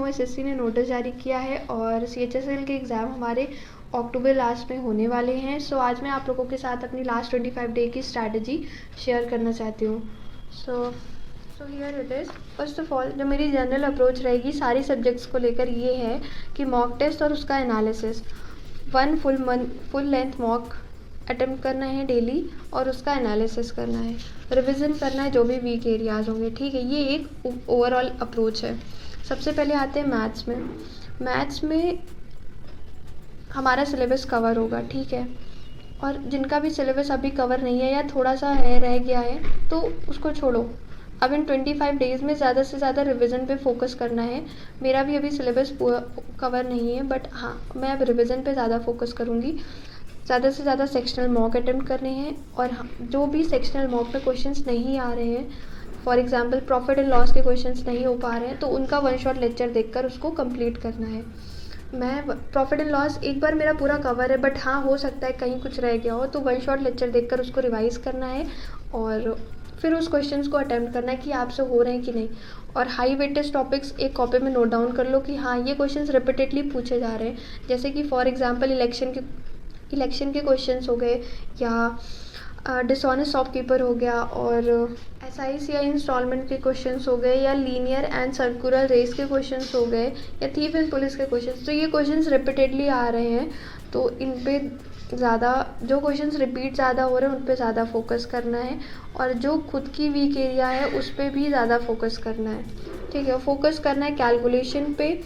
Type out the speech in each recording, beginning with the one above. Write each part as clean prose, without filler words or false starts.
SSC ने notice जारी किया है और सीएचएसएल के एग्ज़ाम हमारे अक्टूबर लास्ट में होने वाले हैं। सो आज मैं आप लोगों के साथ अपनी लास्ट 25 डे की स्ट्रैटेजी शेयर करना चाहती हूँ। So here it is. First of all जो मेरी जनरल अप्रोच रहेगी सारी सब्जेक्ट्स को लेकर ये है कि मॉक टेस्ट और उसका analysis 1 full length mock attempt करना है डेली और उसका एनालिसिस करना है, रिवीजन करना है जो भी वीक एरियाज़ होंगे। ठीक है, ये एक ओवरऑल अप्रोच है। सबसे पहले आते हैं मैथ्स में हमारा सिलेबस कवर होगा। ठीक है, और जिनका भी सिलेबस अभी कवर नहीं है या थोड़ा सा है रह गया है तो उसको छोड़ो। अब इन 25 डेज़ में ज़्यादा से ज़्यादा रिवीजन पे फोकस करना है। मेरा भी अभी सिलेबस कवर नहीं है, बट हाँ मैं अब रिवीजन पे ज़्यादा फोकस करूँगी। ज़्यादा से ज़्यादा सेक्शनल मॉक अटेम्प्ट करने हैं और जो भी सेक्शनल मॉक में क्वेश्चंस नहीं आ रहे हैं, for example profit and loss के क्वेश्चंस नहीं हो पा रहे हैं, तो उनका वन शॉट लेक्चर देखकर उसको कंप्लीट करना है। मैं प्रॉफिट एंड लॉस एक बार मेरा पूरा कवर है, बट हाँ हो सकता है कहीं कुछ रह गया हो, तो वन शॉट लेक्चर देखकर उसको रिवाइज करना है और फिर उस क्वेश्चंस को अटेम्प्ट करना है कि आपसे हो रहे हैं कि नहीं। और हाई वेटेज टॉपिक्स एक कॉपी में नोट डाउन कर लो कि हाँ ये क्वेश्चंस रिपीटेडली पूछे जा रहे हैं। जैसे कि फॉर एग्जांपल इलेक्शन के क्वेश्चंस हो गए, या डिसऑनेस्ट शॉपकीपर हो गया, और एसआईसी या इंस्टॉलमेंट के क्वेश्चंस हो गए, या लीनियर एंड सर्कुलर रेस के क्वेश्चंस हो गए, या थीफ एंड पुलिस के क्वेश्चंस। तो ये क्वेश्चंस रिपीटेडली आ रहे हैं, तो इन पे ज़्यादा जो क्वेश्चंस रिपीट ज़्यादा हो रहे हैं उन पे ज़्यादा फोकस करना है, और जो खुद की वीक एरिया है उस पर भी ज़्यादा फोकस करना है। ठीक है, फोकस करना है कैलकुलेशन पे।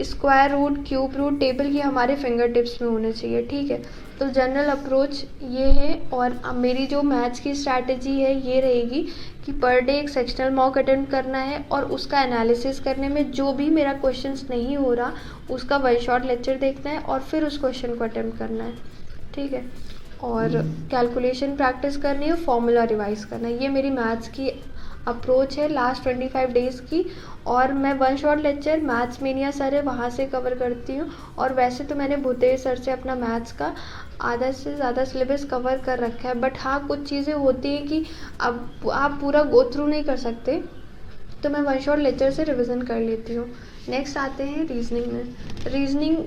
Square root, cube root, table ये हमारे फिंगर टिप्स में होने चाहिए। ठीक है, तो जनरल अप्रोच ये है। और मेरी जो मैथ्स की स्ट्रैटेजी है ये रहेगी कि पर डे एक सेक्शनल मॉक अटेम्प्ट करना है और उसका एनालिसिस करने में जो भी मेरा क्वेश्चंस नहीं हो रहा उसका वन शॉट लेक्चर देखना है और फिर उस क्वेश्चन को अटेम्प्ट करना है। ठीक है, और कैलकुलेशन प्रैक्टिस करनी है, फॉर्मूला रिवाइज करना है। ये मेरी मैथ्स की अप्रोच है लास्ट 25 डेज़ की। और मैं one shot lecture maths mania sir है वहाँ से कवर करती हूँ, और वैसे तो मैंने भूतेश सर से अपना मैथ्स का आधा से ज़्यादा सिलेबस कवर कर रखा है, बट हाँ कुछ चीज़ें होती हैं कि अब आप पूरा गो थ्रू नहीं कर सकते, तो मैं वन शॉट लेक्चर से रिवीजन कर लेती हूँ। नेक्स्ट आते हैं रीजनिंग में। रीजनिंग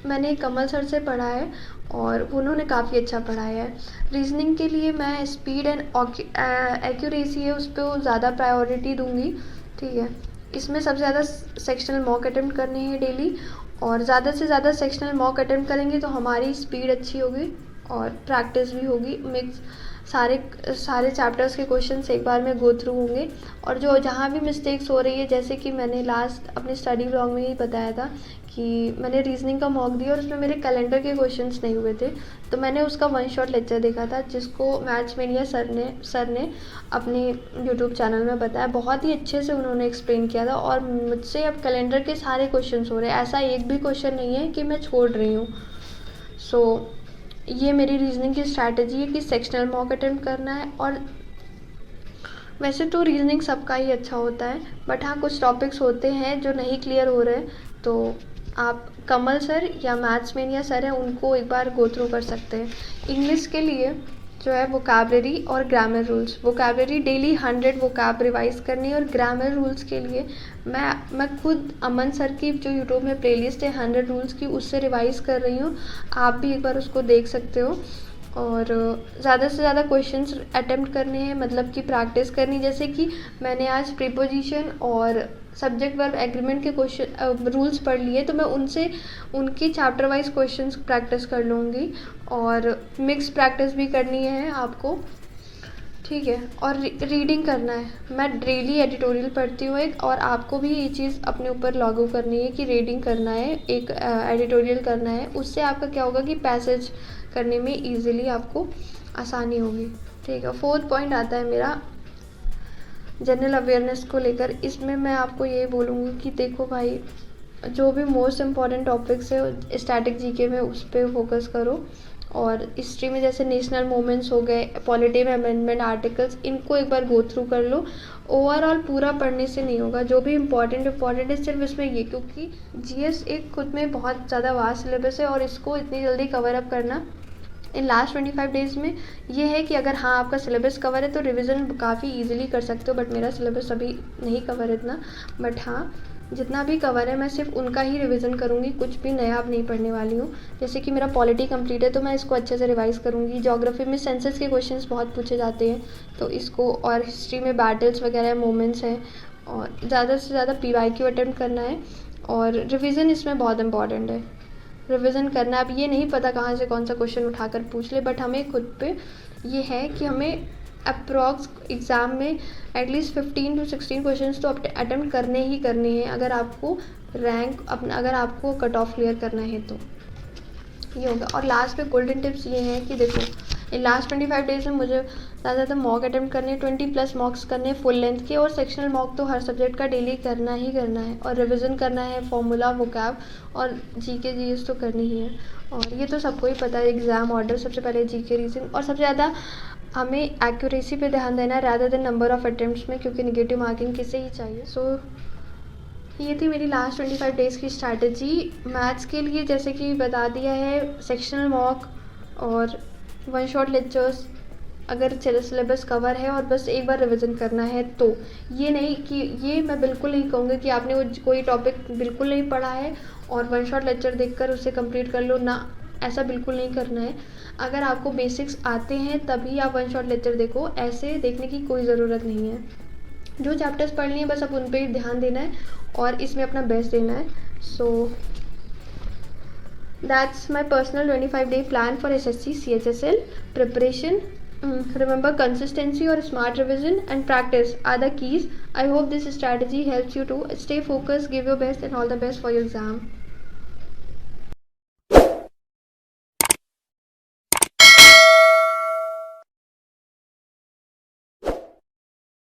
मैंने कमल सर से पढ़ा है और उन्होंने काफ़ी अच्छा पढ़ाया है। रीजनिंग के लिए मैं स्पीड एंड एक्यूरेसी है उस पर ज़्यादा प्रायोरिटी दूंगी। ठीक है, इसमें सबसे ज़्यादा सेक्शनल मॉक अटेम्प्ट करने हैं डेली, और ज़्यादा से ज़्यादा सेक्शनल मॉक अटेम्प्ट करेंगे तो हमारी स्पीड अच्छी होगी और प्रैक्टिस भी होगी। मिक्स सारे चैप्टर्स के क्वेश्चंस एक बार में गो थ्रू होंगे, और जो जहाँ भी मिस्टेक्स हो रही है, जैसे कि मैंने लास्ट अपने स्टडी ब्लॉग में ही बताया था कि मैंने रीजनिंग का मॉक दिया और उसमें मेरे कैलेंडर के क्वेश्चंस नहीं हुए थे, तो मैंने उसका वन शॉट लेक्चर देखा था जिसको मैथ्स मेनिया सर ने अपने यूट्यूब चैनल में बताया। बहुत ही अच्छे से उन्होंने एक्सप्लेन किया था, और मुझसे अब कैलेंडर के सारे क्वेश्चन हो रहे हैं, ऐसा एक भी क्वेश्चन नहीं है कि मैं छोड़ रही हूँ। सो ये मेरी रीजनिंग की स्ट्रैटेजी है कि सेक्शनल मॉक अटेम्प्ट करना है। और वैसे तो रीजनिंग सबका ही अच्छा होता है, बट हाँ कुछ टॉपिक्स होते हैं जो नहीं क्लियर हो रहे हैं, तो आप कमल सर या मैथ्स मेनिया सर हैं उनको एक बार गो थ्रू कर सकते हैं। इंग्लिश के लिए जो है वोकैबलरी और grammar rules, vocabulary daily 100 vocab revise करनी है, और ग्रामर रूल्स के लिए मैं खुद अमन सर की जो यूट्यूब में प्लेलिस्ट है 100 रूल्स की, उससे रिवाइज कर रही हूँ। आप भी एक बार उसको देख सकते हो। और ज़्यादा से ज़्यादा क्वेश्चंस अटेम्प्ट करने हैं, मतलब कि प्रैक्टिस करनी। जैसे कि मैंने आज प्रीपोजिशन और सब्जेक्ट वर्ब एग्रीमेंट के क्वेश्चन रूल्स पढ़ लिए, तो मैं उनकी चैप्टर वाइज क्वेश्चंस प्रैक्टिस कर लूँगी, और मिक्स प्रैक्टिस भी करनी है आपको। ठीक है, और रीडिंग करना है। मैं डेली एडिटोरियल पढ़ती हूँ एक, और आपको भी ये चीज़ अपने ऊपर लागू करनी है कि रीडिंग करना है, एक एडिटोरियल करना है। उससे आपका क्या होगा कि पैसेज करने में ईजिली आपको आसानी होगी। ठीक है, 4th पॉइंट आता है मेरा जनरल अवेयरनेस को लेकर। इसमें मैं आपको ये बोलूँगी कि देखो भाई, जो भी मोस्ट इम्पॉर्टेंट टॉपिक्स है स्टैटिक जीके में उस पर फोकस करो, और हिस्ट्री में जैसे नेशनल मूवमेंट्स हो गए, पॉलिटी में अमेंडमेंट आर्टिकल्स, इनको एक बार गो थ्रू कर लो। ओवरऑल पूरा पढ़ने से नहीं होगा, जो भी इम्पॉर्टेंट है सिर्फ इसमें ये, क्योंकि जीएस एक खुद में बहुत ज़्यादा वास्ट सिलेबस है, और इसको इतनी जल्दी कवर अप करना इन लास्ट 25 डेज़ में ये है कि अगर हाँ आपका सिलेबस कवर है तो रिवीजन काफ़ी इजीली कर सकते हो, बट मेरा सिलेबस अभी नहीं कवर इतना। बट हाँ जितना भी कवर है मैं सिर्फ उनका ही रिवीजन करूँगी, कुछ भी नया अब नहीं पढ़ने वाली हूँ। जैसे कि मेरा पॉलिटी कंप्लीट है तो मैं इसको अच्छे से रिवाइज करूँगी। ज्योग्राफी में सेंसस के क्वेश्चंस बहुत पूछे जाते हैं तो इसको, और हिस्ट्री में बैटल्स वगैरह मोमेंट्स हैं, और ज़्यादा से ज़्यादा PYQ अटेम्प्ट करना है। और रिविज़न इसमें बहुत इंपॉर्टेंट है, रिविज़न करना। अब ये नहीं पता कहाँ से कौन सा क्वेश्चन उठाकर पूछ ले, बट हमें खुद पे ये है कि हमें अप्रॉक्स एग्ज़ाम में एटलीस्ट 15 to 16 क्वेश्चंस तो अटेम्प्ट करने ही करने हैं, अगर आपको रैंक अपना, अगर आपको कट ऑफ क्लियर करना है तो ये होगा। और लास्ट पे गोल्डन टिप्स ये हैं कि देखो, इन लास्ट 25 डेज में मुझे ज़्यादा मॉक अटेम्प्ट करने, 20+ मॉक्स करने फुल लेंथ के, और सेक्शनल मॉक तो हर सब्जेक्ट का डेली करना ही करना है, और रिविज़न करना है फॉर्मूला, वोकैब और GK GS तो करनी ही है। और ये तो सबको ही पता है, एग्ज़ाम ऑर्डर सबसे पहले GK रीजनिंग, और सबसे ज़्यादा हमें एक्यूरेसी पे ध्यान देना है rather than number of attempts में, क्योंकि नेगेटिव मार्किंग किसे ही चाहिए। सो ये थी मेरी लास्ट 25 डेज़ की स्ट्रैटेजी। मैथ्स के लिए जैसे कि बता दिया है, सेक्शनल मॉक और 1 शॉट लेक्चर्स, अगर सिलेबस कवर है और बस एक बार रिवीजन करना है तो, ये नहीं कि, ये मैं बिल्कुल नहीं कहूँगी कि आपने वो कोई टॉपिक बिल्कुल नहीं पढ़ा है और 1 शॉट लेक्चर देखकर उसे कंप्लीट कर लो ना, ऐसा बिल्कुल नहीं करना है। अगर आपको बेसिक्स आते हैं तभी आप 1 शॉट लेक्चर देखो, ऐसे देखने की कोई ज़रूरत नहीं है। जो चैप्टर्स पढ़ लिए बस अब उन पर ही ध्यान देना है और इसमें अपना बेस्ट देना है। So that's my personal 25-day plan for SSC CHSL preparation. Remember, consistency or smart revision and practice are the keys. I hope this strategy helps you to stay focused, give your best, and all the best for your exam.